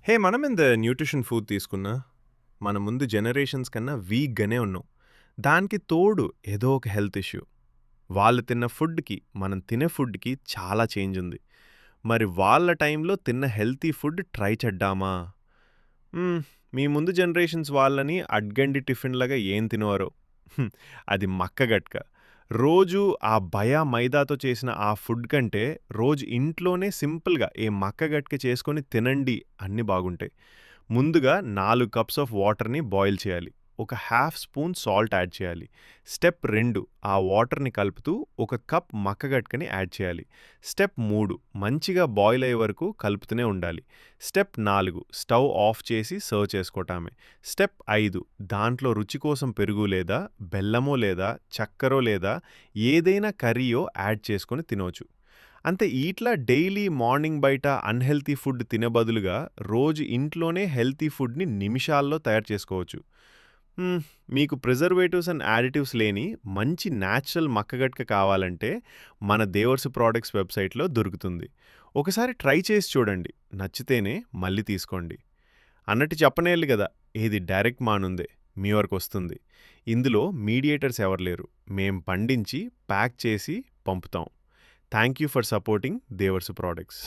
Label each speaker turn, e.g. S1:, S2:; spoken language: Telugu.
S1: మనం ఇంత న్యూట్రిషన్ ఫుడ్ తీసుకున్నా, మన ముందు జనరేషన్స్ కన్నా వీక్‌గానే ఉన్నాం. దానికి తోడు ఏదో ఒక హెల్త్ ఇష్యూ. వాళ్ళు తిన్న ఫుడ్‌కి, మనం తినే ఫుడ్‌కి చాలా చేంజ్ ఉంది. మరి వాళ్ళ టైంలో తిన్న హెల్తీ ఫుడ్ ట్రై చేద్దామా? హ్మ్. మీ ముందు జనరేషన్స్ వాళ్ళని అడ్గండి టిఫిన్‌లాగా ఏం తినేవారో. హ్మ్. అది మక్కగట్క. రోజు ఆ మైదాతో చేసిన ఆ ఫుడ్ కంటే, రోజు ఇంట్లోనే సింపుల్‌గా ఏ మక్కగట్క చేసుకొని తినండి అన్నీ బాగుంటాయి. ముందుగా 4 కప్స్ ఆఫ్ వాటర్‌ని బాయిల్ చేయాలి. ఒక హాఫ్ స్పూన్ సాల్ట్ యాడ్ చేయాలి. స్టెప్ 2 ఆ వాటర్‌ని కలుపుతూ ఒక కప్ మక్కగట్కని యాడ్ చేయాలి. స్టెప్ 3 మంచిగా బాయిల్ అయ్యే వరకు కలుపుతూనే ఉండాలి. స్టెప్ 4 స్టవ్ ఆఫ్ చేసి సర్వ్ చేసుకోవటమే. స్టెప్ 5 దాంట్లో రుచి కోసం పెరుగు లేదా బెల్లమో లేదా చక్కరో లేదా ఏదైనా కర్రీయో యాడ్ చేసుకొని తినొచ్చు. అంతే ఇట్లా డైలీ మార్నింగ్ బయట అన్‌హెల్తీ ఫుడ్ తినే బదులుగా రోజు ఇంట్లోనే హెల్తీ ఫుడ్‌ని నిమిషాల్లో తయారు చేసుకోవచ్చు. హ్మ్. మీకు ప్రిజర్వేటివ్స్ అండ్ యాడిటివ్స్ లేని మంచి నేచురల్ మక్కగట్క కావాలంటే మన దేవర్స్ ప్రొడక్ట్స్ వెబ్‌సైట్‌లో దొరుకుతుంది. ఒకసారి ట్రై చేసి చూడండి. నచ్చితేనే మళ్ళీ తీసుకోండి. అన్నట్టు చెప్పనేల్లి గదా! ఏది డైరెక్ట్ మానుందే మీ వరకొస్తుంది. ఇందులో మీడియేటర్స్ ఎవరు లేరు. మేం పండించి, ప్యాక్ చేసి పంపుతాం. Thank you for supporting Devars products.